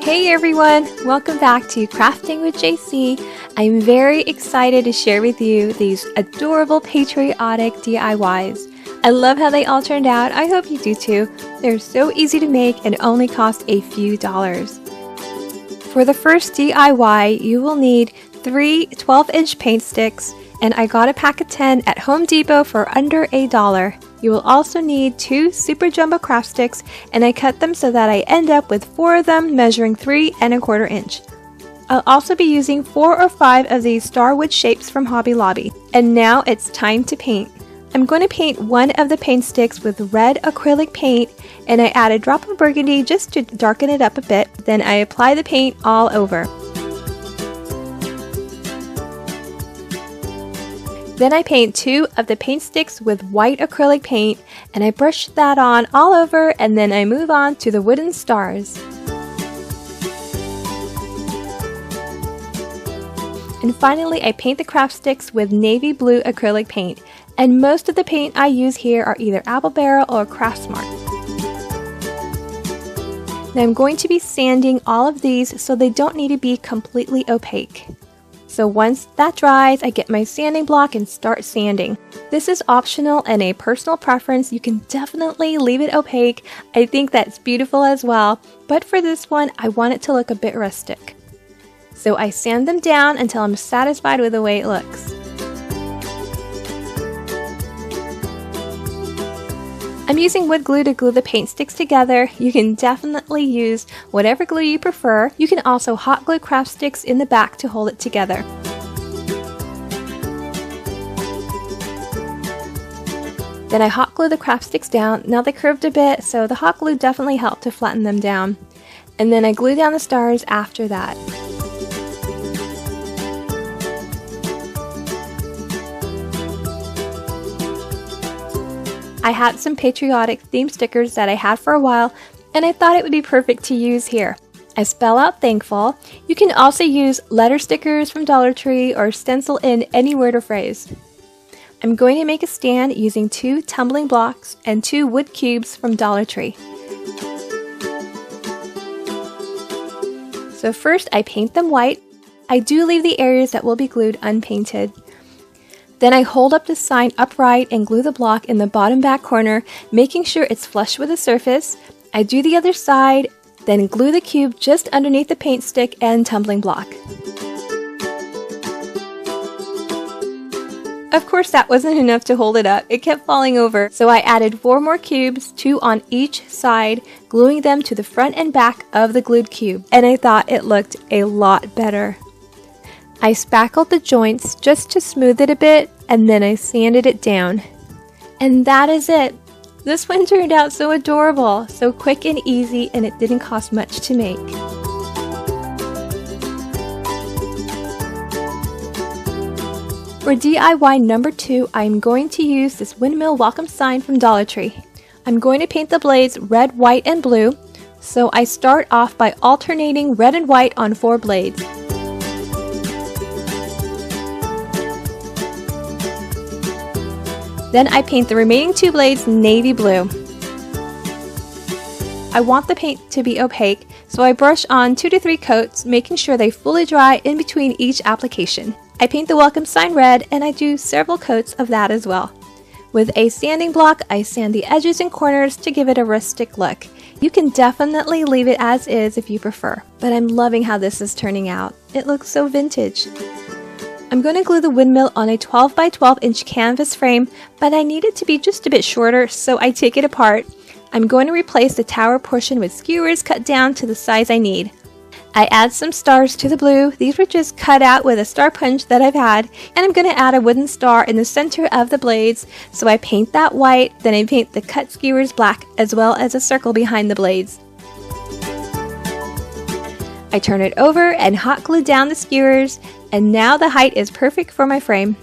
Hey everyone, welcome back to Crafting with JC. I'm very excited to share with you these adorable patriotic DIYs. I love how they all turned out. I hope you do too. They're so easy to make and only cost a few dollars. For the first DIY, you will need 3 12-inch paint sticks, and I got a pack of 10 at Home Depot for under $1. You will also need 2 super jumbo craft sticks, and I cut them so that I end up with 4 of them measuring 3 1/4 inch. I'll also be using 4 or 5 of these starwood shapes from Hobby Lobby. And now it's time to paint. I'm going to paint one of the paint sticks with red acrylic paint, and I add a drop of burgundy just to darken it up a bit. Then I apply the paint all over. Then I paint 2 of the paint sticks with white acrylic paint, and I brush that on all over, and then I move on to the wooden stars. And finally, I paint the craft sticks with Navy Blue Acrylic Paint, and most of the paint I use here are either Apple Barrel or Craftsmart. Now I'm going to be sanding all of these so they don't need to be completely opaque. So once that dries, I get my sanding block and start sanding. This is optional and a personal preference. You can definitely leave it opaque. I think that's beautiful as well, but for this one, I want it to look a bit rustic. So I sand them down until I'm satisfied with the way it looks. I'm using wood glue to glue the paint sticks together. You can definitely use whatever glue you prefer. You can also hot glue craft sticks in the back to hold it together. Then I hot glue the craft sticks down. Now they curved a bit, so the hot glue definitely helped to flatten them down. And then I glue down the stars after that. I had some patriotic theme stickers that I had for a while, and I thought it would be perfect to use here. I spell out thankful. You can also use letter stickers from Dollar Tree or stencil in any word or phrase. I'm going to make a stand using 2 tumbling blocks and 2 wood cubes from Dollar Tree. So first I paint them white. I do leave the areas that will be glued unpainted. Then I hold up the sign upright and glue the block in the bottom back corner, making sure it's flush with the surface. I do the other side, then glue the cube just underneath the paint stick and tumbling block. Of course, that wasn't enough to hold it up. It kept falling over, so I added 4 more cubes, 2 on each side, gluing them to the front and back of the glued cube, and I thought it looked a lot better. I spackled the joints just to smooth it a bit, and then I sanded it down. And that is it! This one turned out so adorable, so quick and easy, and it didn't cost much to make. For DIY number 2, I'm going to use this windmill welcome sign from Dollar Tree. I'm going to paint the blades red, white, and blue, so I start off by alternating red and white on 4 blades. Then I paint the remaining 2 blades navy blue. I want the paint to be opaque, so I brush on 2 to 3 coats, making sure they fully dry in between each application. I paint the welcome sign red, and I do several coats of that as well. With a sanding block, I sand the edges and corners to give it a rustic look. You can definitely leave it as is if you prefer, but I'm loving how this is turning out. It looks so vintage. I'm going to glue the windmill on a 12 by 12 inch canvas frame, but I need it to be just a bit shorter, so I take it apart. I'm going to replace the tower portion with skewers cut down to the size I need. I add some stars to the blue. These were just cut out with a star punch that I've had, and I'm going to add a wooden star in the center of the blades, so I paint that white, then I paint the cut skewers black, as well as a circle behind the blades. I turn it over and hot glue down the skewers, and now the height is perfect for my frame.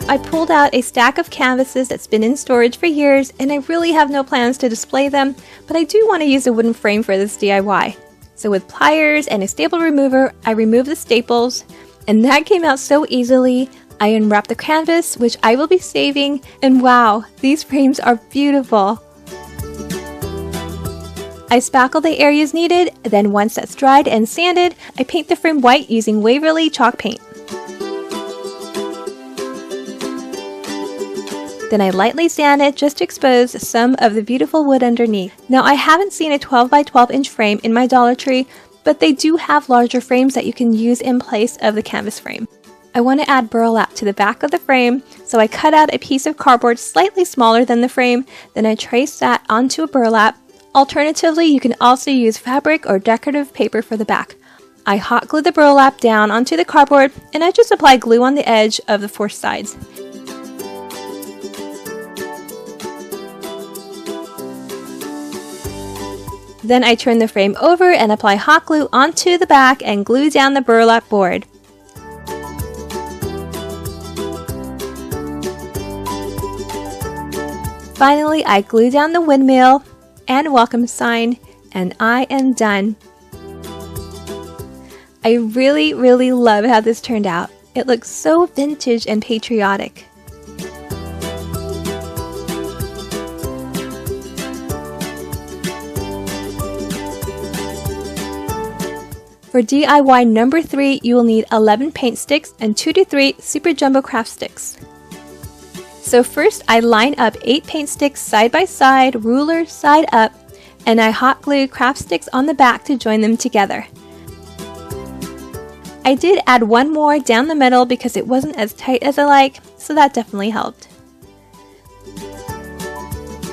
I pulled out a stack of canvases that's been in storage for years, and I really have no plans to display them, but I do want to use a wooden frame for this DIY. So with pliers and a staple remover, I removed the staples, and that came out so easily. I unwrapped the canvas, which I will be saving, and wow, these frames are beautiful. I spackle the areas needed, then once that's dried and sanded, I paint the frame white using Waverly chalk paint. Then I lightly sand it just to expose some of the beautiful wood underneath. Now I haven't seen a 12 by 12 inch frame in my Dollar Tree, but they do have larger frames that you can use in place of the canvas frame. I want to add burlap to the back of the frame, so I cut out a piece of cardboard slightly smaller than the frame, then I trace that onto a burlap. Alternatively, you can also use fabric or decorative paper for the back. I hot glue the burlap down onto the cardboard, and I just apply glue on the edge of the 4 sides. Then I turn the frame over and apply hot glue onto the back and glue down the burlap board. Finally, I glue down the windmill and welcome sign, and I am done. I really love how this turned out. It looks so vintage and patriotic. For DIY number 3, you will need 11 paint sticks and 2 to 3 Super Jumbo craft sticks. So first I line up 8 paint sticks side by side, ruler side up, and I hot glue craft sticks on the back to join them together. I did add one more down the middle because it wasn't as tight as I like, so that definitely helped.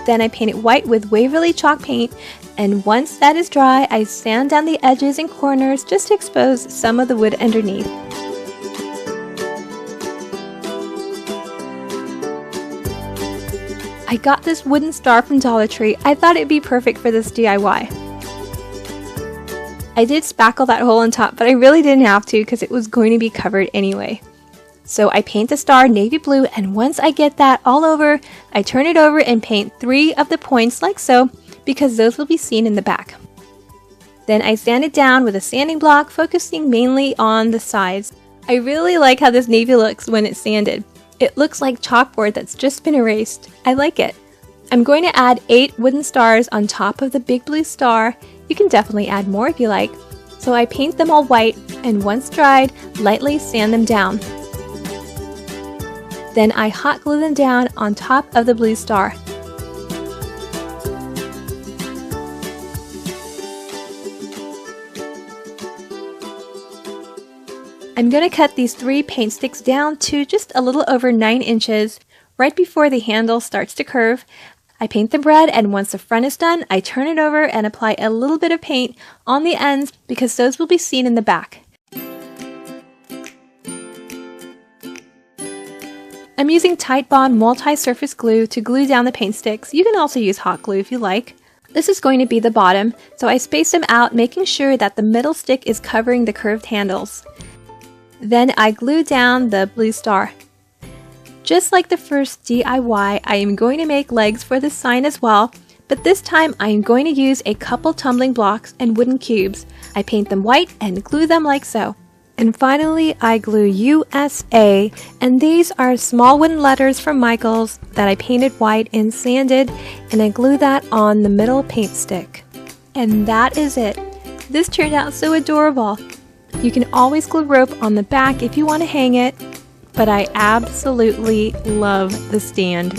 Then I paint it white with Waverly chalk paint, and once that is dry, I sand down the edges and corners just to expose some of the wood underneath. I got this wooden star from Dollar Tree. I thought it'd be perfect for this DIY. I did spackle that hole on top, but I really didn't have to because it was going to be covered anyway. So I paint the star navy blue, and once I get that all over, I turn it over and paint 3 of the points like so, because those will be seen in the back. Then I sand it down with a sanding block, focusing mainly on the sides. I really like how this navy looks when it's sanded. It looks like chalkboard that's just been erased. I like it. I'm going to add 8 wooden stars on top of the big blue star. You can definitely add more if you like. So I paint them all white, and once dried, lightly sand them down. Then I hot glue them down on top of the blue star. I'm going to cut these 3 paint sticks down to just a little over 9 inches, right before the handle starts to curve. I paint the bread, and once the front is done, I turn it over and apply a little bit of paint on the ends because those will be seen in the back. I'm using Titebond multi-surface glue to glue down the paint sticks. You can also use hot glue if you like. This is going to be the bottom, so I space them out, making sure that the middle stick is covering the curved handles. Then I glue down the blue star. Just like the first DIY, I am going to make legs for the sign as well, but this time I am going to use a couple tumbling blocks and wooden cubes. I paint them white and glue them like so. And finally, I glue USA, and these are small wooden letters from Michaels that I painted white and sanded, and I glue that on the middle paint stick. And that is it. This turned out so adorable. You can always glue rope on the back if you want to hang it, but I absolutely love the stand.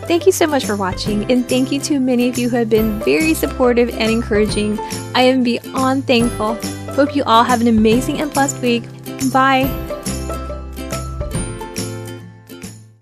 Thank you so much for watching, and thank you to many of you who have been very supportive and encouraging. I am beyond thankful. Hope you all have an amazing and blessed week. Bye!